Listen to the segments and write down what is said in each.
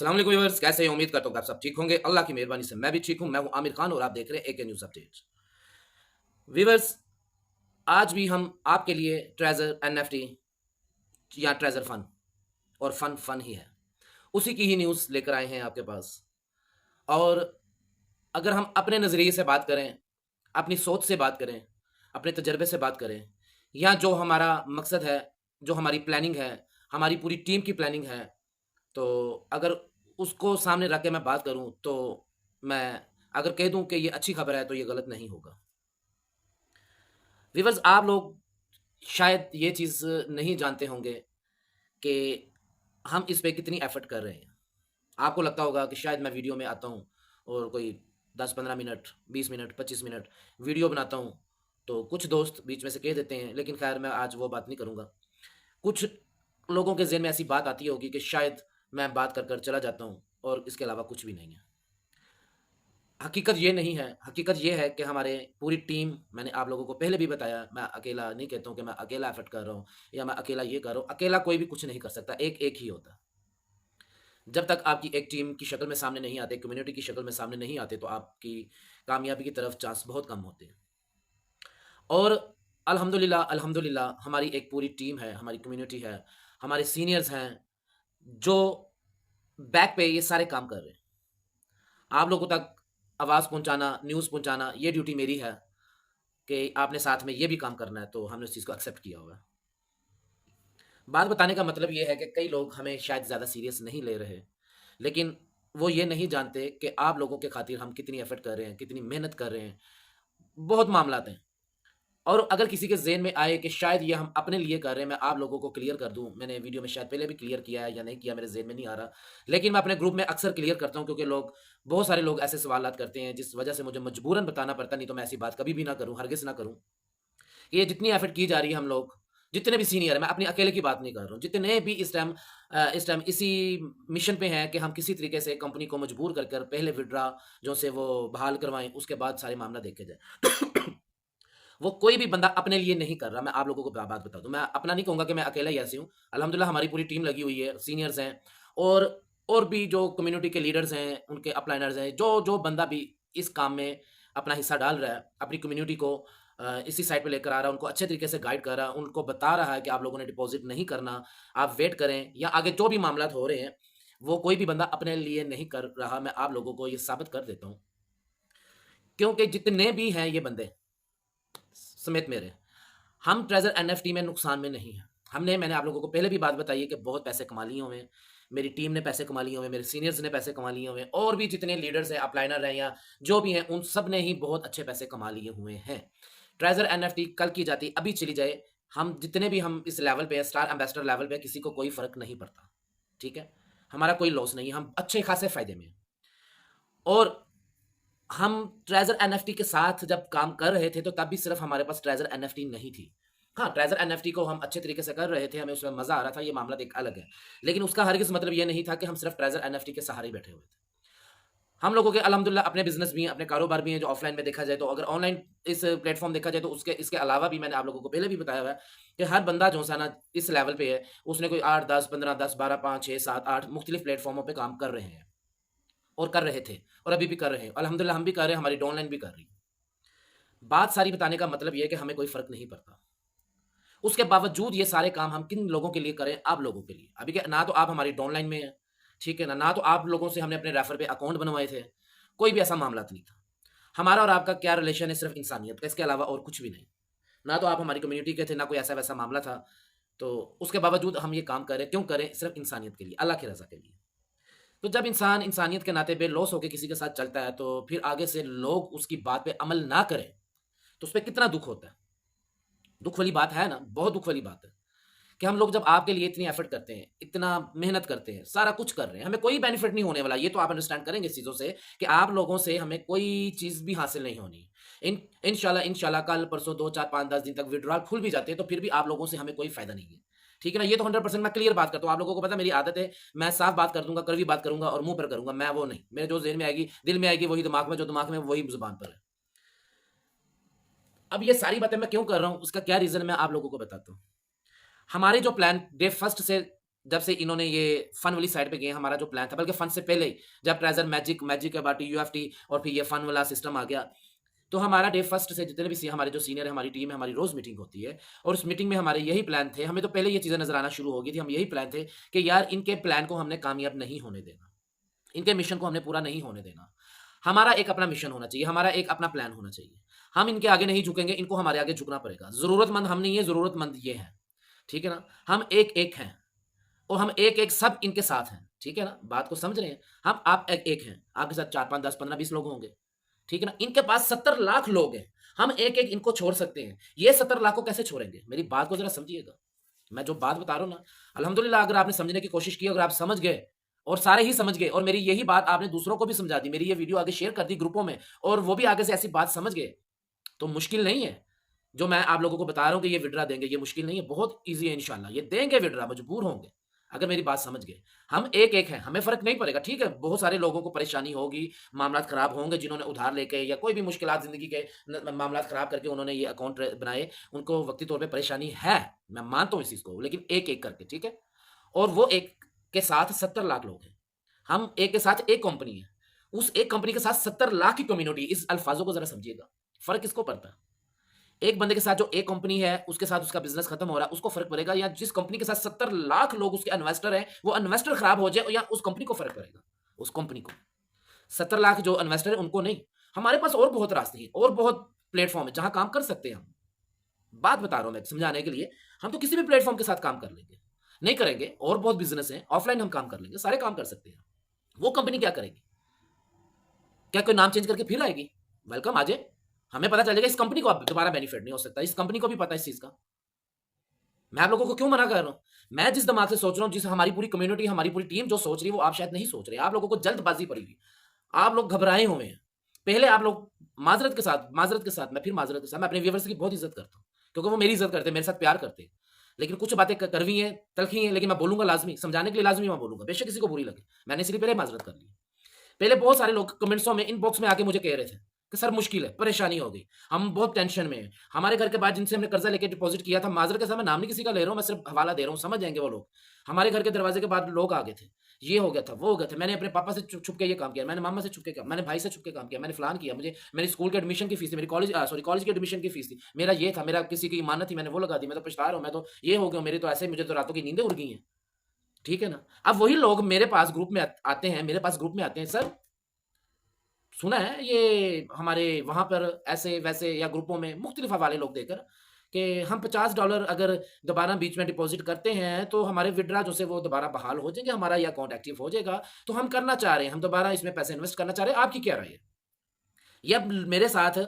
अस्सलाम वालेकुम व्यूअर्स, कैसे हैं? उम्मीद करता हूँ कि आप सब ठीक होंगे। अल्लाह की मेहरबानी से मैं भी ठीक हूँ। मैं हूँ आमिर खान और आप देख रहे हैं एके न्यूज़ अपडेट। व्यूअर्स, आज भी हम आपके लिए ट्रेजर एनएफटी या ट्रेजर फन और फन फन ही है, उसी की ही न्यूज़ लेकर आए हैं आपके पास। और अगर हम अपने नज़रिए से बात करें, अपनी सोच से बात करें, अपने तजर्बे से बात करें, या जो हमारा मकसद है, जो हमारी प्लानिंग है, हमारी पूरी टीम की प्लानिंग है, तो अगर उसको सामने रख के मैं बात करूँ, तो मैं अगर कह दूँ कि ये अच्छी खबर है, तो ये गलत नहीं होगा। व्यूअर्स, आप लोग शायद ये चीज़ नहीं जानते होंगे कि हम इस पे कितनी एफ़र्ट कर रहे हैं। आपको लगता होगा कि शायद मैं वीडियो में आता हूँ और कोई 10-15 मिनट, 20 मिनट, 25 मिनट वीडियो बनाता हूँ, तो कुछ दोस्त बीच में से कह देते हैं, लेकिन ख़ैर मैं आज वो बात नहीं करूँगा। कुछ लोगों के ज़हन में ऐसी बात आती होगी कि शायद मैं बात कर चला जाता हूँ और इसके अलावा कुछ भी नहीं है। हकीकत ये नहीं है, हकीकत ये है कि हमारे पूरी टीम, मैंने आप लोगों को पहले भी बताया, मैं अकेला नहीं कहता हूँ कि मैं अकेला एफ़र्ट कर रहा हूँ या मैं अकेला ये कर रहा हूँ, अकेला कोई भी कुछ नहीं कर सकता, एक-एक ही होता है। जब तक आपकी एक टीम की शक्ल में सामने नहीं आते, कम्युनिटी की शक्ल में सामने नहीं आते, तो आपकी कामयाबी की तरफ चांस बहुत कम होते हैं। और अल्हम्दुलिल्लाह अल्हम्दुलिल्लाह हमारी एक पूरी टीम है, हमारी कम्युनिटी है, हमारे सीनियर्स हैं, जो बैक पे ये सारे काम कर रहे हैं। आप लोगों तक आवाज़ पहुँचाना, न्यूज़ पहुँचाना, ये ड्यूटी मेरी है कि आपने साथ में ये भी काम करना है, तो हमने उस चीज़ को एक्सेप्ट किया हुआ है। बात बताने का मतलब ये है कि कई लोग हमें शायद ज़्यादा सीरियस नहीं ले रहे, लेकिन वो ये नहीं जानते कि आप लोगों के खातिर हम कितनी एफ़र्ट कर रहे हैं, कितनी मेहनत कर रहे हैं। बहुत मामलात हैं। और अगर किसी के ज़हन में आए कि शायद ये हम अपने लिए कर रहे हैं, मैं आप लोगों को क्लियर कर दूँ। मैंने वीडियो में शायद पहले भी क्लियर किया है या नहीं किया, मेरे ज़हन में नहीं आ रहा। लेकिन मैं अपने ग्रुप में अक्सर क्लियर करता हूँ, क्योंकि बहुत सारे लोग ऐसे सवालात करते हैं, जिस वजह से मुझे मजबूरन बताना पड़ता है, नहीं तो मैं ऐसी बात कभी भी ना करूँ, हरगिज़ ना करूँ। ये जितनी एफ़र्ट की जा रही है, हम लोग, जितने भी सीनियर हैं, मैं अपने अकेले की बात नहीं कर रहा हूँ, जितने भी इस टाइम इसी मिशन पे हैं कि हम किसी तरीके से कंपनी को मजबूर कर कर पहले विथड्रॉ जो से वो बहाल करवाएँ, उसके बाद सारे मामला देखे जाए। वो कोई भी बंदा अपने लिए नहीं कर रहा, मैं आप लोगों को बात बता दूँ। मैं अपना नहीं कहूँगा कि मैं अकेला ही ऐसे हूँ। अल्हम्दुलिल्लाह हमारी पूरी टीम लगी हुई है, सीनियर्स हैं, और और भी जो कम्युनिटी के लीडर्स हैं, उनके अपलाइनर्स हैं, जो बंदा भी इस काम में अपना हिस्सा डाल रहा है, अपनी कम्युनिटी को इसी साइड पे लेकर आ रहा है, उनको अच्छे तरीके से गाइड कर रहा है, उनको बता रहा है कि आप लोगों ने डिपॉज़िट नहीं करना, आप वेट करें, या आगे जो भी मामलात हो रहे हैं, वो कोई भी बंदा अपने लिए नहीं कर रहा। मैं आप लोगों को ये साबित कर देता हूँ, क्योंकि जितने भी हैं ये बंदे समेत मेरे, हम ट्रेज़र एनएफटी में नुकसान में नहीं हैं। मैंने आप लोगों को पहले भी बात बताई है कि बहुत पैसे कमा लिए हुए हैं। मेरी टीम ने पैसे कमा लिए हुए हैं, मेरे सीनियर्स ने पैसे कमा लिए हुए हैं, और भी जितने लीडर्स हैं, अपलाइनर हैं या जो भी हैं, उन सब ने ही बहुत अच्छे पैसे कमा लिए हुए हैं। ट्रेज़र एनएफटी कल की जाती, अभी चली जाए, हम जितने भी हम इस लेवल पे हैं, स्टार एम्बेसडर लेवल पे हैं, किसी को कोई फ़र्क नहीं पड़ता। ठीक है? हमारा कोई लॉस नहीं है, हम अच्छे खासे फ़ायदे में हैं। और हम ट्रेज़र एनएफटी के साथ जब काम कर रहे थे, तो तब भी सिर्फ़ हमारे पास ट्रेज़र एनएफटी नहीं थी। हाँ, ट्रेज़र एनएफटी को हम अच्छे तरीके से कर रहे थे, हमें उसमें मज़ा आ रहा था, ये मामला एक अलग है। लेकिन उसका हरगिज़ मतलब ये नहीं था कि हम सिर्फ़ ट्रेज़र एनएफटी के सहारे ही बैठे हुए थे। हम लोगों के अल्हम्दुलिल्लाह अपने बिज़नेस भी हैं, अपने कारोबार भी हैं, जो ऑफ़लाइन में देखा जाए, तो अगर ऑनलाइन इस प्लेटफ़ॉर्म देखा जाए, तो उसके इसके अलावा भी मैंने आप लोगों को पहले भी बताया हुआ है कि हर बंदा जो-सा ना इस लेवल पे है, उसने कोई 8, 10, 15, 10, 12, 5, 6, 7, 8 मुख्तलिफ़ प्लेटफ़ॉर्मों पे काम कर रहे हैं, और कर रहे थे, और अभी भी कर रहे हैं। अल्हम्दुलिल्लाह हम भी कर रहे हैं, हमारी डाउनलाइन भी कर रही है। बात सारी बताने का मतलब ये है कि हमें कोई फ़र्क नहीं पड़ता। उसके बावजूद ये सारे काम हम किन लोगों के लिए करें? आप लोगों के लिए। अभी क्या, ना तो आप हमारी डाउनलाइन में हैं, ठीक है ना? ना तो आप लोगों से हमने अपने रेफर पे अकाउंट बनवाए थे। कोई भी ऐसा मामला तो नहीं था। हमारा और आपका क्या रिलेशन है? सिर्फ़ इंसानियत का, इसके अलावा और कुछ भी नहीं। ना तो आप हमारी कम्युनिटी के थे, ना कोई ऐसा-वैसा मामला था। तो उसके बावजूद हम ये काम कर रहे हैं, क्यों कर रहे हैं? सिर्फ़ इंसानियत के लिए, अल्लाह की रज़ा के लिए। तो जब इंसान इंसानियत के नाते बेलौस होके किसी के साथ चलता है, तो फिर आगे से लोग उसकी बात पे अमल ना करें, तो उसपे कितना दुःख होता है। दुःख वाली बात है ना, बहुत दुःख वाली बात है कि हम लोग जब आपके लिए इतनी एफर्ट करते हैं, इतना मेहनत करते हैं, सारा कुछ कर रहे हैं, हमें कोई बेनिफिट नहीं होने वाला। ये तो आप अंडरस्टैंड करेंगे इस चीज़ों से कि आप लोगों से हमें कोई चीज़ भी हासिल नहीं होनी। इंशाल्लाह इंशाल्लाह कल, परसों 2, 4, 5, 10 दिन तक विथड्रॉल खुल भी जाते हैं, तो फिर भी आप लोगों से हमें कोई फ़ायदा नहीं है। ठीक है ना? ये तो 100% मैं क्लियर बात करता हूँ। आप लोगों को पता है मेरी आदत है, मैं साफ बात कर दूँगा, कड़वी बात करूँगा और मुँह पर करूँगा, मैं वो नहीं। मेरे जो ज़हन में आएगी, दिल में आएगी, वही दिमाग में, जो दिमाग में है, वही ज़ुबान पर है। अब ये सारी बातें मैं क्यों कर रहा हूँ, उसका क्या रीज़न है, मैं आप लोगों को बताता हूँ। हमारे जो प्लान डे फर्स्ट से जब से इन्होंने ये फन वाली साइड पे गए, हमारा जो प्लान था, बल्कि फन से पहले ही, जब ट्रेजर मैजिक के बाद यूएफटी और फिर ये फन वाला सिस्टम आ गया, तो हमारा डे फर्स्ट से जितने भी हमारे जो सीनियर है, हमारी टीम है, हमारी रोज मीटिंग होती है, और उस मीटिंग में हमारे यही प्लान थे। हमें तो पहले ये चीजें नजर आना शुरू हो गई थी, हम यही प्लान थे कि यार इनके प्लान को हमने कामयाब नहीं होने देना, इनके मिशन को हमने पूरा नहीं होने देना। हमारा एक अपना मिशन होना चाहिए, हमारा एक अपना प्लान होना चाहिए। हम इनके आगे नहीं झुकेंगे, इनको हमारे आगे झुकना पड़ेगा। जरूरतमंद हम नहीं है, जरूरतमंद ये है, ठीक है ना। हम एक एक हैं और हम एक एक सब इनके साथ हैं, ठीक है ना, बात को समझ रहे हैं। हम आप एक एक हैं, आपके साथ 4 5 10 15 20 लोग होंगे, ठीक है ना। इनके पास 70 लाख लोग हैं, हम एक एक इनको छोड़ सकते हैं। ये 70 लाख को कैसे छोड़ेंगे, मेरी बात को जरा समझिएगा। मैं जो बात बता रहा हूं ना, अल्हम्दुलिल्लाह अगर आपने समझने की कोशिश की, अगर आप समझ गए और सारे ही समझ गए, और मेरी यही बात आपने दूसरों को भी समझा दी, मेरी ये वीडियो आगे शेयर कर दी ग्रुपों में, और वो भी आगे से ऐसी बात समझ गए, तो मुश्किल नहीं है। जो मैं आप लोगों को बता रहा हूं कि ये विड्रा देंगे, ये मुश्किल नहीं है, बहुत ईजी है इंशाल्लाह। ये देंगे विड्रा, मजबूर होंगे अगर मेरी बात समझ गए। हम एक एक हैं, हमें फर्क नहीं पड़ेगा, ठीक है। बहुत सारे लोगों को परेशानी होगी, मामला खराब होंगे, जिन्होंने उधार लेके या कोई भी मुश्किलात जिंदगी के मामला खराब करके उन्होंने ये अकाउंट बनाए, उनको वक्ती तौर पर परेशानी है, मैं मानता हूं इस चीज को, लेकिन एक एक करके, ठीक है। और वो एक के साथ 70 लाख लोग हैं, हम एक के साथ एक कंपनी है, उस एक कंपनी के साथ 70 लाख की कम्युनिटी। इस अल्फाजों को जरा समझिएगा, फर्क किसको पड़ता है। एक बंदे के साथ जो एक कंपनी है, उसके साथ उसका बिजनेस खत्म हो रहा है, उसको फर्क पड़ेगा, या जिस कंपनी के साथ 70 लाख लोग उसके इन्वेस्टर हैं, वो इन्वेस्टर खराब हो जाए, या उस कंपनी को फर्क पड़ेगा, उस कंपनी को। 70 लाख जो इन्वेस्टर है उनको नहीं। हमारे पास और बहुत रास्ते हैं और बहुत प्लेटफॉर्म है जहां काम कर सकते हैं हम। बात बता रहा हूं मैं समझाने के लिए। हम तो किसी भी प्लेटफॉर्म के साथ काम कर लेंगे, नहीं करेंगे और बहुत बिजनेस है, ऑफलाइन हम काम कर लेंगे, सारे काम कर सकते हैं। वो कंपनी क्या करेगी, क्या कोई नाम चेंज करके फिर आएगी? वेलकम, आ जाए, हमें पता चलेगा इस कंपनी को अब दोबारा बेनिफिट नहीं हो सकता, इस कंपनी को भी पता है इस चीज का। मैं आप लोगों को क्यों मना कर रहा हूं? मैं जिस दिमाग से सोच रहा हूं, जिस हमारी पूरी कम्युनिटी, हमारी पूरी टीम जो सोच रही है, वो आप शायद नहीं सोच रहे। आप लोगों को जल्दबाजी पड़ी हुई, आप लोग घबराए हुए हैं। पहले आप लोग माजरत के साथ मैं फिर माजरत के साथ मैं अपने व्यूवर्स की बहुत इज्जत करता हूं, क्योंकि वो मेरी इज्जत करते हैं, मेरे साथ प्यार करते हैं। लेकिन कुछ बातें करवी हैं, तलखी हैं, लेकिन मैं बोलूंगा लाजमी, समझाने के लिए लाजमी मैं बोलूंगा, बेशक किसी को बुरी लगे। मैंने इसलिए पहले माजरत कर ली। पहले बहुत सारे लोग कमेंट्सों में, इनबॉक्स में आके मुझे कह रहे थे कि सर मुश्किल है, परेशानी हो गई, हम बहुत टेंशन में हैं। हमारे घर के बाद जिनसे हमने कर्जा लेके डिपॉजिट किया था, माजर के साथ मैं नाम नहीं किसी का ले रहा हूं, मैं सिर्फ हवाला दे रहा हूं, समझ जाएंगे वो लोग। हमारे घर के दरवाजे के बाद लोग आ गए थे, ये हो गया था, वो हो गया था। मैंने अपने पापा से छुप के ये काम किया, मैंने मामा से छुप के काम, मैंने भाई से छुप के काम किया, मैंने फलान किया, मुझे मेरी स्कूल के एडमिशन की फीस थी, मेरी कॉलेज की एडमिशन की फीस थी, मेरा ये था, मेरा किसी की इमानत थी, मैंने वो लगा दी, मैं तो पछता रहा हूं, मैं तो ये हो गया, मेरे तो ऐसे, मुझे तो रातों की नींदें उड़ गई हैं, ठीक है ना। अब वही लोग मेरे पास ग्रुप में आते हैं, मेरे पास ग्रुप में आते हैं, सर सुना है ये हमारे वहां पर ऐसे वैसे, या ग्रुपों में मुख्तलिफ हवाले लोग देकर, कि हम $50 अगर दोबारा बीच में डिपॉजिट करते हैं तो हमारे विड्रा जो से वो दोबारा बहाल हो जाएंगे, हमारा ये अकाउंट एक्टिव हो जाएगा, तो हम करना चाह रहे हैं, हम दोबारा इसमें पैसे इन्वेस्ट करना चाह रहे हैं, आपकी क्या राय है? ये अब मेरे साथ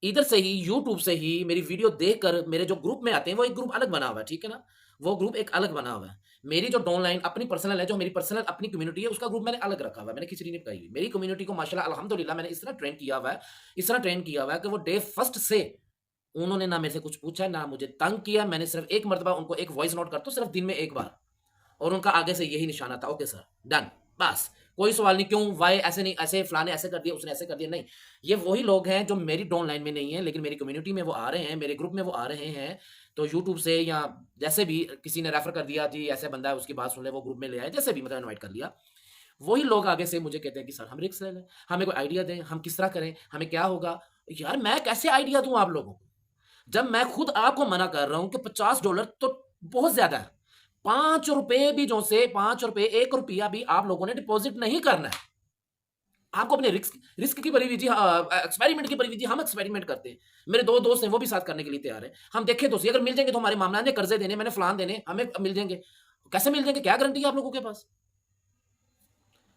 इधर से ही, यूट्यूब से ही मेरी वीडियो देखकर मेरे जो ग्रुप में आते हैं, वो एक ग्रुप अलग बना हुआ है, ठीक है ना, वो ग्रुप एक अलग बना हुआ है। मेरी जो डाउनलाइन अपनी पर्सनल है, जो मेरी पर्सनल अपनी कम्युनिटी है, उसका ग्रुप मैंने अलग रखा हुआ है, मैंने खिचड़ी नहीं पकाई हुई। मेरी कम्युनिटी को माशाल्लाह अल्हम्दुलिल्लाह मैंने इस तरह ट्रेन किया हुआ है, इस तरह ट्रेन किया हुआ है कि वो डे फर्स्ट से उन्होंने ना मेरे से कुछ पूछा, ना मुझे तंग किया। मैंने सिर्फ एक मरतबा उनको एक वॉइस नोट करता हूं, सिर्फ दिन में एक बार, और उनका आगे से यही निशाना था, ओके सर डन, बस। कोई सवाल नहीं, क्यों, वाई, ऐसे नहीं, ऐसे फलाने ऐसे कर दिया, उसने ऐसे कर दिया, नहीं। ये वही लोग हैं जो मेरी डाउन लाइन में नहीं है, लेकिन मेरी कम्युनिटी में वो आ रहे हैं, मेरे ग्रुप में वो आ रहे हैं। तो यूट्यूब से या जैसे भी किसी ने रेफर कर दिया, जी ऐसे बंदा है, उसकी बात सुन ले, वो ग्रुप में ले आए, जैसे भी मतलब इन्वाइट कर लिया, वही लोग आगे से मुझे कहते हैं कि सर हम रिस्क ले लें, हमें कोई आइडिया दें, हम किस तरह करें, हमें क्या होगा। यार मैं कैसे आइडिया दूं आप लोगों को, जब मैं खुद आपको मना कर रहा हूं कि $50 तो बहुत ज्यादा है। ₹5 भी, जो से ₹5, ₹1 भी आप लोगों ने डिपॉजिट नहीं करना है। आपको अपने रिस्क रिस्क की पड़ी हुई थी, एक्सपेरिमेंट की पड़ी हुई थी, हम एक्सपेरिमेंट करते हैं। मेरे 2 दोस्त हैं, वो भी साथ करने के लिए तैयार है। हम देखें तो सही, अगर मिल जाएंगे तो हमारे मामला ने कर्जे देने, मैंने फलान देने, हमें मिल जाएंगे। कैसे मिल जाएंगे, क्या गारंटी है आप लोगों के पास?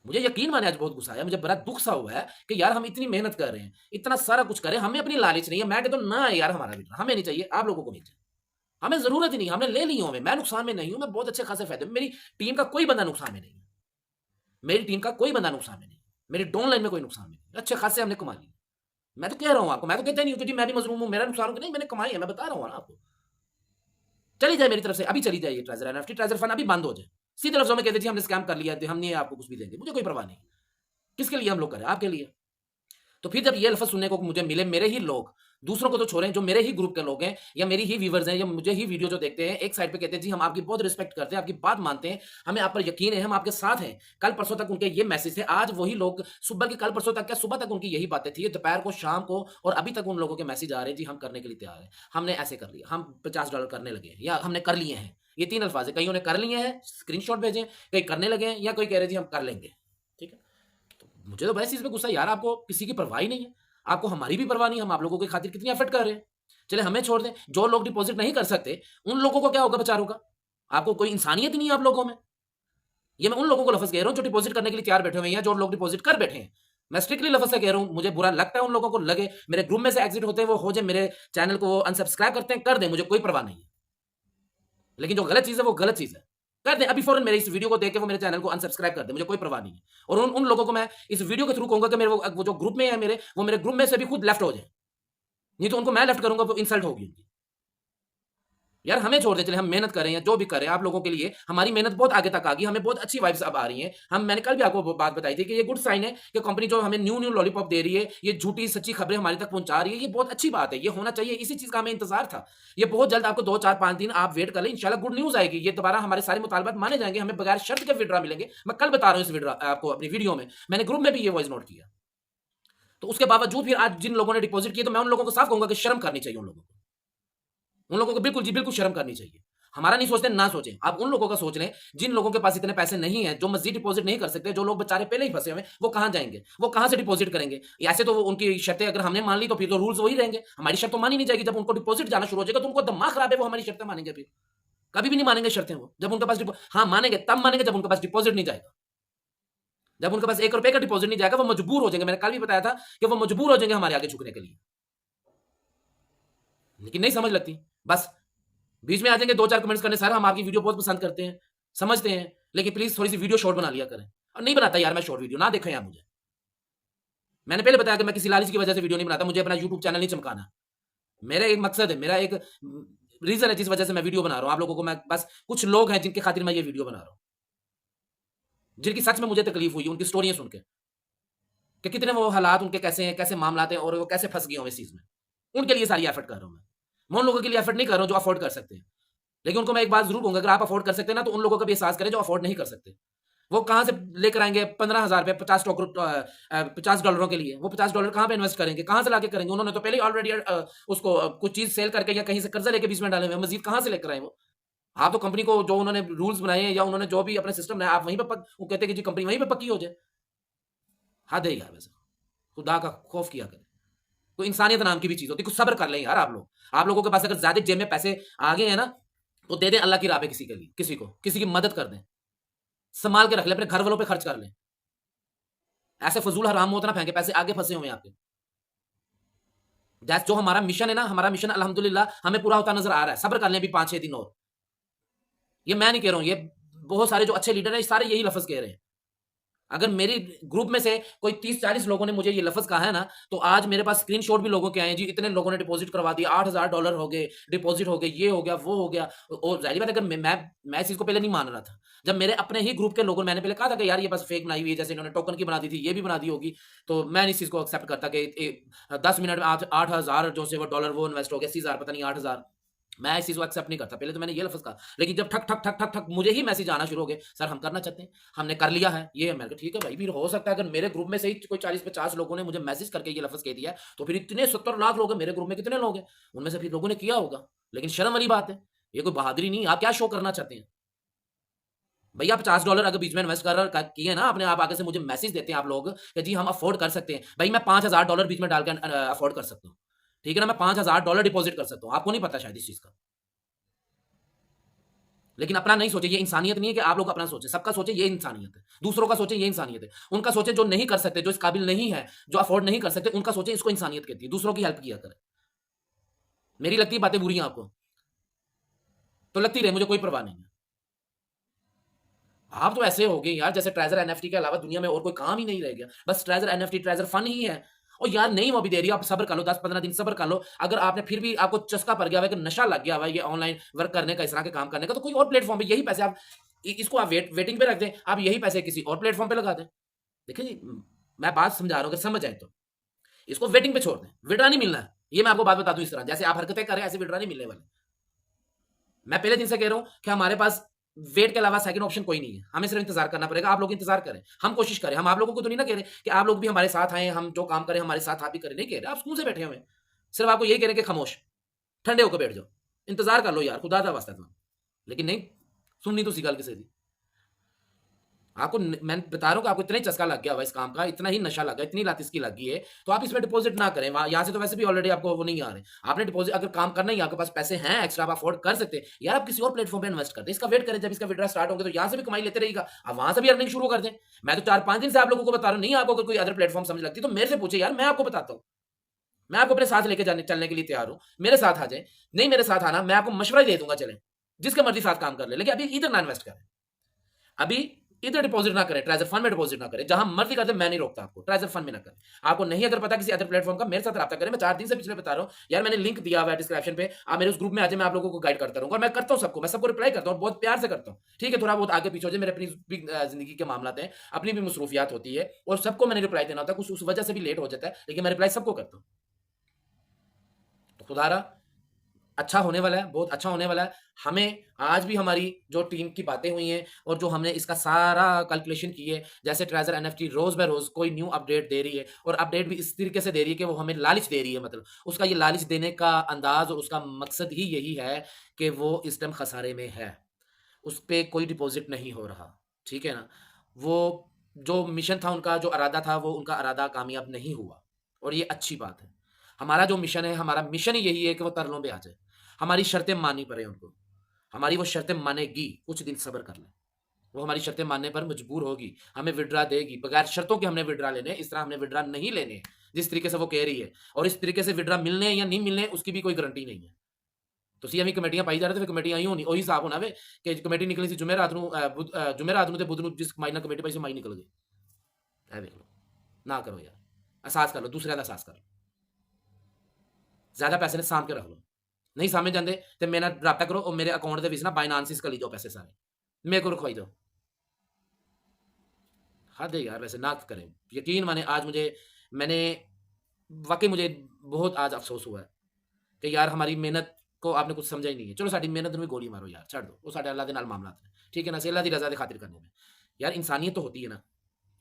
मुझे यकीन माने आज बहुत गुस्सा आया, मुझे बड़ा दुख सा हुआ है कि यार हम इतनी मेहनत कर रहे हैं, इतना सारा कुछ कर रहे हैं, हमें अपनी लालच नहीं है। मैं कहता हूं ना यार, हमारा भी हमें नहीं चाहिए, आप लोगों को मिल जाए, हमें जरूरत ही नहीं, हमने ले ली हूं, मैं नुकसान में नहीं हूं, मैं बहुत अच्छे खासे फायदे में, मेरी टीम का कोई बंदा नुकसान में नहीं है, मेरी टीम का कोई बंदा नुकसान में नहीं, मेरी डाउन लाइन में कोई नुकसान में नहीं, अच्छे खासे हमने कमा लिया। मैं तो कह रहा हूं आपको, मैं तो कहता नहीं हूं कि जी मैं भी मजलूम हूं, मेरा नुकसान हो, नहीं, मैंने कमाई है, मैं बता रहा हूं ना आपको। चली जाए मेरी तरफ से, अभी चली जाए ये ट्रेजर एनएफटी ट्रेजर फंड, अभी बंद हो जाए, सीधे लफ्जों में कहते जी हमने स्कैम कर लिया, हम नहीं आपको कुछ भी देंगे, मुझे कोई परवाह नहीं। किसके लिए हम लोग करें, आपके लिए। तो फिर जब ये लफ्ज सुनने को मुझे मिले, मेरे ही लोग दूसरों को तो छोड़ें, जो मेरे ही ग्रुप के लोग हैं या मेरी ही व्यूअर्स हैं या मुझे ही वीडियो जो देखते हैं, एक साइड पे कहते हैं जी हम आपकी बहुत रिस्पेक्ट करते हैं, आपकी बात मानते हैं, हमें आप पर यकीन है, हम आपके साथ हैं। कल परसों तक उनके ये मैसेज थे, आज वही लोग सुबह की, कल परसों तक क्या सुबह तक उनकी यही बातें थी, दोपहर को, शाम को, और अभी तक उन लोगों के मैसेज आ रहे हैं जी हम करने के लिए तैयार हैं, हमने ऐसे कर लिया, हम $50 करने लगे हैं या हमने कर लिए हैं। ये 3 अल्फाज है, कईयों ने कर लिए हैं, स्क्रीनशॉट भेजें, कई करने लगे हैं, या कोई कह रहे हैं जी हम कर लेंगे। ठीक है? तो मुझे तो बस इस पे गुस्सा, यार आपको किसी की परवाह ही नहीं है, आपको हमारी भी परवाह नहीं, हम आप लोगों की खातिर कितनी एफर्ट कर रहे हैं। चले हमें छोड़ दें, जो लोग डिपॉजिट नहीं कर सकते उन लोगों को क्या होगा बेचारों का? आपको कोई इंसानियत नहीं है आप लोगों में? ये मैं उन लोगों को लफ्ज़ कह रहा हूँ जो डिपॉजिट करने के लिए तैयार बैठे हुए हैं या जो लोग डिपॉजिट कर बैठे हैं। मैं स्ट्रिक्टली लफ्ज़ से कह रहा हूँ, मुझे बुरा लगता है उन लोगों को लगे, मेरे ग्रुप में से एग्जिट होते हैं वो हो जाए, मेरे चैनल को वो अनसब्सक्राइब करते हैं, कर दें, मुझे कोई परवाह नहीं है। लेकिन जो गलत चीज़ है वो गलत चीज़ है। कर दें, अभी फौरन मेरे इस वीडियो को देख के वो मेरे चैनल को अनसब्सक्राइब कर दें, मुझे कोई परवाह नहीं है। और उन लोगों को मैं इस वीडियो के थ्रू कहूँगा कि मेरे वो जो ग्रुप में है मेरे, वो मेरे ग्रुप में से भी खुद लेफ्ट हो जाए। नहीं तो उनको मैं लेफ्ट करूँगा, वो इंसल्ट होगी उनकी। यार हमें छोड़ दे, चले हम मेहनत करें या जो भी करें आप लोगों के लिए, हमारी मेहनत बहुत आगे तक आ गई, हमें बहुत अच्छी वाइब्स अब आ रही हैं। मैंने कल भी आपको बात बताई थी कि ये गुड साइन है कि कंपनी जो हमें न्यू लॉलीपॉप दे रही है, ये झूठी सच्ची खबरें हमारे तक पहुंचा रही है, ये बहुत अच्छी बात है, ये होना चाहिए, इसी चीज का हमें इंतजार था। ये बहुत जल्द, आपको 2 4 5 दिन आप वेट कर लें, इंशाल्लाह गुड न्यूज आएगी, ये दोबारा हमारे सारे मुतालबात माने जाएंगे, हमें बगैर शर्त के विड्रा मिलेंगे। मैं कल बता रहा हूँ इस विड्रा आपको अपनी वीडियो में, मैंने ग्रुप में भी ये वॉइस नोट किया। तो उसके बावजूद फिर आज जिन लोगों ने डिपॉजिट किए, तो मैं उन लोगों को साफ कहूंगा कि शर्म करनी चाहिए उन लोगों को, उन लोगों को बिल्कुल जी बिल्कुल शर्म करनी चाहिए। हमारा नहीं सोचते, ना सोचें, आप उन लोगों का सोच लें जिन लोगों के पास इतने पैसे नहीं है, जो मस्जिद डिपॉजिट नहीं कर सकते, जो लोग बेचारे पहले ही फंसे हुए, वो कहां जाएंगे, वो कहां से डिपॉजिट करेंगे? ऐसे तो उनकी शर्तें अगर हमने मान ली तो फिर तो रूल्स वही रहेंगे, हमारी शर्त तो मानी नहीं जाएगी। जब उनको डिपॉजिट जाना शुरू हो जाएगा तो उनको दिमाग खराब है, वो हमारी शर्तें मानेंगे? फिर कभी भी नहीं मानेंगे शर्तें वो, जब उनके पास हाँ मानेंगे, तब मानेंगे जब उनके पास डिपॉजिट नहीं जाएगा। जब उनके पास ₹1 का डिपॉजिट नहीं जाएगा वो मजबूर हो जाएंगे, मैंने कल भी बताया था कि वो मजबूर हो जाएंगे हमारे आगे झुकने के लिए। लेकिन नहीं समझ लगती, बस बीच में आ जाएंगे 2 4 कमेंट्स करने, सर हम आपकी वीडियो बहुत पसंद करते हैं, समझते हैं, लेकिन प्लीज थोड़ी सी वीडियो शॉर्ट बना लिया करें। और नहीं बनाता यार मैं शॉर्ट वीडियो, ना देखें यार मुझे। मैंने पहले बताया कि मैं किसी लालच की वजह से वीडियो नहीं बनाता, मुझे अपना यूट्यूब चैनल नहीं चमकाना। मेरा एक मकसद है, मेरा एक रीजन है जिस वजह से मैं वीडियो बना रहा हूँ। आप लोगों को मैं बस, कुछ लोग हैं जिनके खातिर मैं ये वीडियो बना रहा हूँ, जिनकी सच में मुझे तकलीफ हुई, उनकी स्टोरियां सुन के कि कितने वो हालात उनके कैसे हैं, कैसे मामलात हैं, और वो कैसे फंस गए हो इस चीज में। उनके लिए सारी एफर्ट कर रहा हूँ मैं उन लोगों के लिए एफर्ट नहीं कर रहा हूँ जो अफोर्ड कर सकते हैं। लेकिन उनको मैं एक बात जरूर कहूंगा, अगर आप अफोर्ड कर सकते हैं ना, तो उन लोगों का भी एहसास करें जो अफोर्ड नहीं कर सकते। वो कहां से लेकर आएंगे 15,000 रुपए, $50 के लिए? वो $50 कहां पे इन्वेस्ट करेंगे, कहां से लाके करेंगे? उन्होंने तो पहले ही ऑलरेडी उसको कुछ चीज सेल करके या कहीं से कर्जा लेके बीच में डाले हुए, मजीद कहां से लेकर आए वो? आप तो कंपनी को जो उन्होंने रूल्स बनाए हैं या उन्होंने जो भी अपने सिस्टम बनाया, आप वहीं पे वो कहते हैं कि जी कंपनी वहीं पे पक्की हो जाए। हद है यार, वैसे खुदा का खौफ किया करें। कोई इंसानियत नाम की भी चीज होती है, कुछ सब्र कर लें यार आप लोग। आप लोगों के पास अगर ज्यादा जेब में पैसे आ गए हैं ना, तो दे दें अल्लाह की राह पे किसी के लिए, किसी को, किसी की मदद कर दें, संभाल के रख ले, अपने घर वालों पे खर्च कर लें। ऐसे फजूल हराम मौत ना फेंके, पैसे आगे फंसे हुए हैं आपके। जो हमारा मिशन है ना, हमारा मिशन अल्हम्दुलिल्लाह हमें पूरा होता नजर आ रहा है। सब्र कर लें भी 5 6 दिन और। ये मैं नहीं कह रहा हूं, ये बहुत सारे जो अच्छे लीडर हैं सारे यही लफ्ज कह रहे हैं। अगर मेरी ग्रुप में से कोई 30 40 लोगों ने मुझे ये लफ्ज कहा है ना, तो आज मेरे पास स्क्रीनशॉट भी लोगों के आए हैं जी, इतने लोगों ने डिपॉजिट करवा दिया, $8,000 हो गए, डिपॉजिट हो गए, ये हो गया, वो हो गया। और जाहिर बात है, अगर मैं इस चीज को पहले नहीं मान रहा था, जब मेरे अपने ही ग्रुप के लोगों ने, मैंने पहले कहा था कि यार ये बस फेक बनाई हुई है, जैसे इन्होंने टोकन की बना दी थी, ये भी बना दी होगी, तो मैं इस चीज को एक्सेप्ट करता कि 10 मिनट में 8,000 जो से वो डॉलर वो इन्वेस्ट हो गया, 80,000 पता नहीं 8,000। मैं इस चीज को एक्सेप्ट नहीं करता, पहले तो मैंने ये लफ्ज कहा। लेकिन जब ठक ठक ठक ठक ठक मुझे ही मैसेज आना शुरू हो गए, सर हम करना चाहते हैं, हमने कर लिया है, ये मैंने कहा ठीक है भाई, फिर हो सकता है अगर मेरे ग्रुप में से ही कोई 40 50 लोगों ने मुझे मैसेज करके ये लफ्ज कह दिया है, तो फिर इतने 70 लाख लोग हैं मेरे ग्रुप में, कितने लोग हैं, उनमें से फिर लोगों ने किया होगा। लेकिन शर्म वाली बात है, ये कोई बहादुरी नहीं। आप क्या शो करना चाहते हैं भैया? $50 अगर बीच में इन्वेस्ट कर किए ना आपने, आप आगे से मुझे मैसेज देते हैं आप लोग कि जी हम अफोर्ड कर सकते हैं, भाई मैं $5,000 बीच में डाल के अफोर्ड कर सकता हूँ, ठीक है ना, मैं $5,000 डिपॉजिट कर सकता हूँ। आपको नहीं पता शायद इस चीज का, लेकिन अपना नहीं सोचे। ये इंसानियत नहीं है कि आप लोग अपना सोचें, सबका सोचे, ये इंसानियत है। दूसरों का सोचे, ये इंसानियत है। उनका सोचे जो नहीं कर सकते, जो इस काबिल नहीं है, जो अफोर्ड नहीं कर सकते, उनका सोचे, इसको इंसानियत कहती है। दूसरों की हेल्प किया करें। मेरी लगती है बातें बुरी हैं आपको, तो लगती रहे, मुझे कोई परवाह नहीं है। आप तो ऐसे हो गए यार जैसे ट्रेजर एनएफटी के अलावा दुनिया में और कोई काम ही नहीं रह गया, बस ट्रेजर एनएफटी, ट्रेजर फन ही है। और यार नहीं वो भी दे रही है, आप सब्र कर लो, 10 15 दिन सब्र कर लो। अगर आपने फिर भी आपको चस्का पड़ गया हुआ है, कि नशा लग गया हुआ है ये ऑनलाइन वर्क करने का, इस तरह के काम करने का, तो कोई और प्लेटफॉर्म पे यही पैसे आप इसको आप वेटिंग पे रख दें, आप यही पैसे किसी और प्लेटफॉर्म पे लगा दें। देखिए जी, मैं बात समझा रहा हूँ, अगर समझ आए तो इसको वेटिंग पे छोड़ दें, विड्रा नहीं मिलना है, ये मैं आपको बात बता दूं, इस तरह जैसे आप हरकतें कर रहे हैं ऐसे विड्रॉ नहीं मिलने वाले। मैं पहले दिन से कह रहा हूं कि हमारे पास वेट के अलावा सेकंड ऑप्शन कोई नहीं है, हमें सिर्फ इंतजार करना पड़ेगा। आप लोग इंतजार करें, हम कोशिश करें। हम आप लोगों को तो नहीं ना कह रहे कि आप लोग भी हमारे साथ आए, हम जो काम करें हमारे साथ आप भी करें, नहीं कह रहे। आप सुकून से बैठे हुए, सिर्फ आपको यही कह रहे हैं कि खामोश ठंडे होकर बैठ जाओ, इंतजार कर लो यार, खुदा का वास्ता था। लेकिन नहीं सुननी तो सी गल किसी दी। आपको मैं बता रहा हूँ कि आपको इतना ही चस्का लग गया हुआ इस काम का, इतना ही नशा लगा, इतनी लात इसकी लगी है, तो आप इसमें डिपॉजिट ना करें। यहाँ से तो वैसे भी ऑलरेडी आपको वो नहीं आ रहे। आपने डिपॉजिट अगर काम करना ही, आपके पास पैसे हैं एक्स्ट्रा, आप अफोर्ड कर सकते हैं यार, आप किसी और प्लेटफॉर्म पे इन्वेस्ट कर दें। इसका वेट करें, जब इसका विड्रॉ स्टार्ट होगा तो यहाँ से भी कमाई लेते रहेगा, आप वहां से भी अर्निंग शुरू कर दें। मैं तो 4-5 दिन से आप लोगों को बता रहा हूँ, नहीं आपको अगर कोई अदर प्लेटफॉर्म समझ लगती तो मेरे से पूछे यार, मैं आपको बताता हूँ। मैं आपको अपने साथ लेके जाने चलने के लिए तैयार हूँ, मेरे साथ आ जाए। नहीं मेरे साथ आना, मैं आपको मशवरा दे दूंगा, चले जिसके मर्जी साथ काम कर ले, लेकिन अभी इधर ना इन्वेस्ट करें। अभी इधर डिपॉजिट ना करें, ट्रेजर फंड में डिपॉजिट ना करें, जहां मर्जी करते मैं नहीं रोकता आपको, ट्रेजर फंड में ना करें। आपको नहीं अगर पता किसी अदर प्लेटफॉर्म का, मेरे साथ रब्ता करें। मैं 4 दिन से पिछले बता रहा हूं यार, मैंने लिंक दिया हुआ है डिस्क्रिप्शन पे, आप मेरे उस ग्रुप में आ जाए, मैं आप लोगों को गाइड करता रहूंगा। और मैं करता हूं सबको, मैं सबको रिप्लाई करता हूं, बहुत प्यार से करता हूं। ठीक है, थोड़ा बहुत आगे पीछे हो जाए, मेरे अपनी भी जिंदगी के मामला हैं, अपनी भी मसरूफियात होती है, और सबको मैंने रिप्लाई देना होता है, कुछ उस वजह से भी लेट हो जाता है, लेकिन मैं रिप्लाई सबको करता हूं। तो खुदारा अच्छा होने वाला है, बहुत अच्छा होने वाला है। हमें आज भी हमारी जो टीम की बातें हुई हैं और जो हमने इसका सारा कैलकुलेशन की है, जैसे ट्रेजर एनएफटी रोज बाय रोज कोई न्यू अपडेट दे रही है, और अपडेट भी इस तरीके से दे रही है कि वो हमें लालच दे रही है। मतलब उसका ये लालच देने का अंदाज और उसका मकसद ही यही है कि वो इस टाइम खसारे में है, उस पे कोई डिपॉजिट नहीं हो रहा। ठीक है ना? वो जो मिशन था उनका, जो इरादा था, वो उनका इरादा कामयाब नहीं हुआ, और ये अच्छी बात है। हमारा जो मिशन है, हमारा मिशन ही यही है कि वो तरलों पे आ जाए। हमारी शर्तें माननी पड़े उनको, हमारी वो शर्तें मानेगी, कुछ दिन सब्र कर ले। वो हमारी शर्तें मानने पर मजबूर होगी, हमें विड्रा देगी। बगैर शर्तों के हमने विड्रा लेने, इस तरह हमने विड्रा नहीं लेने जिस तरीके से वो कह रही है। और इस तरीके से विड्रा मिलने या नहीं मिलने उसकी भी कोई गारंटी नहीं है। ਤੁਸੀਂ ਐਵੇਂ ਕਮੇਟੀਆਂ ਪਾਈ ਜਾ ਰਹੇ ਤੇ ਫਿਰ ਕਮੇਟੀਆਂ ਹੀ ਹੋਣੀ, ਉਹੀ ਹਿਸਾਬ ਹੋਣਾ ਵੇ ਕਿ ਕਮੇਟੀ ਨਿਕਲੀ ਸੀ ਜੁਮੇਰਾਤ ਨੂੰ, ਜੁਮੇਰਾਤ ਨੂੰ ਤੇ ਬੁੱਧ ਨੂੰ ਜਿਸ ਕਮਾਈ ਨਾਲ ਕਮੇਟੀ ਪਾਈ ਸੀ ਮਾਈ ਨਿਕਲ ਗਈ। ਇਹ ਵੇਖ ਲਓ, ਨਾ ਕਰੋ ਯਾਰ, ਅਹਿਸਾਸ ਕਰ ਲਓ, ਦੂਸਰਿਆਂ ਦਾ ਅਹਿਸਾਸ ਕਰ ਲਓ। ਜ਼ਿਆਦਾ ਪੈਸੇ ਨੇ ਸਾਂਭ ਕੇ ਰੱਖ ਲਓ। ਨਹੀਂ ਸਮਝ ਜਾਂਦੇ ਤੇ ਮੇਰੇ ਨਾਲ ਰਾਬਤਾ ਕਰੋ, और मेरे अकाउंट ਦੇ ਵਿੱਚ ਨਾ बाइनांस ਕਰ ਲਈ जाओ पैसे सारे, मेरे को रखवाई दो। हद है यार, वैसे ना करें। यकीन माने आज मैंने वाकई मुझे बहुत आज अफसोस हुआ है कि यार हमारी मेहनत को आपने कुछ समझा ही नहीं है। चलो साडी मेहनत में गोली मारो यार, छड़ दो, वो साडे अल्लाह दे नाल मामला है। ठीक है ना? अल्लाह दी रज़ा दी खातिर करने में यार इंसानियत तो होती है ना।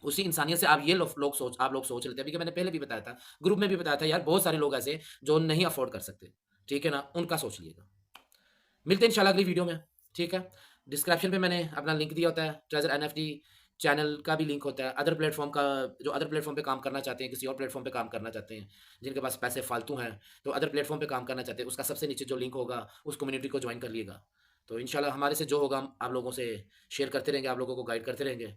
उसी इंसानियत से आप लोग सोच लेते हैं। अभी कि मैंने पहले भी बताया था, ग्रुप में भी बताया था यार, बहुत सारे लोग ऐसे जो नहीं अफोर्ड कर सकते। ठीक है ना? उनका सोच लीजिएगा। मिलते हैं इंशाल्लाह अगली वीडियो में। ठीक है? डिस्क्रिप्शन पे मैंने अपना लिंक दिया होता है, ट्रेजर एनएफटी चैनल का भी लिंक होता है। अदर प्लेटफॉर्म का, जो अदर प्लेटफॉर्म पे काम करना चाहते हैं, किसी और प्लेटफॉर्म पे काम करना चाहते हैं, जिनके पास पैसे फालतू हैं, तो अदर प्लेटफॉर्म पे काम करना चाहते हैं, उसका सबसे नीचे जो लिंक होगा उस कम्युनिटी को ज्वाइन कर लिएगा। तो इंशाल्लाह हमारे से जो होगा हम आप लोगों से शेयर करते रहेंगे, आप लोगों को गाइड करते रहेंगे।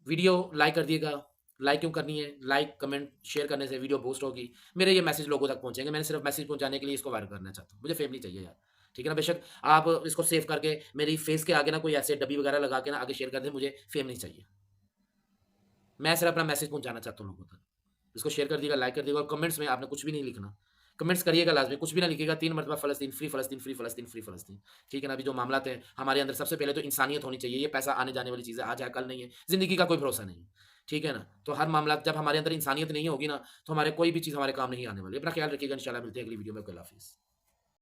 वीडियो लाइक कर दिएगा। लाइक क्यों करनी है? लाइक कमेंट शेयर करने से वीडियो बूस्ट होगी, मेरे ये मैसेज लोगों तक पहुंचेंगे। मैंने सिर्फ मैसेज पहुंचाने के लिए इसको वायरल करना चाहता हूँ, मुझे फेम नहीं चाहिए यार। ठीक है ना? बेशक आप इसको सेव करके मेरी फेस के आगे ना कोई ऐसे डब्बी वगैरह लगा के ना आगे शेयर कर दें, मुझे फेम नहीं चाहिए। मैं सिर्फ अपना मैसेज पहुंचाना चाहता हूँ लोगों तक। इसको शेयर कर दिएगा, लाइक कर दिएगा, और कमेंट्स में आपने कुछ भी नहीं लिखना। कमेंट्स करिएगा लाजमी, कुछ भी ना लिखिएगा। 3 मरतबा फ़लस्तीन, फ्री फ़लस्तीन, फ्री फ़लस्तीन, फ्री फ़लस्तीन। ठीक है ना? अभी जो मामलात हैं हमारे अंदर, सबसे पहले तो इंसानियत होनी चाहिए। ये पैसा आने जाने वाली चीज़ है, आज है कल नहीं है। ज़िंदगी का कोई भरोसा नहीं है। ठीक है ना? तो हर मामला, जब हमारे अंदर इंसानियत नहीं होगी ना, तो हमारे कोई भी चीज़ हमारे काम नहीं आने वाली। अपना ख्याल रखिएगा, इंशाल्लाह मिलते हैं अगली वीडियो में। अल्लाह हाफ़िज़।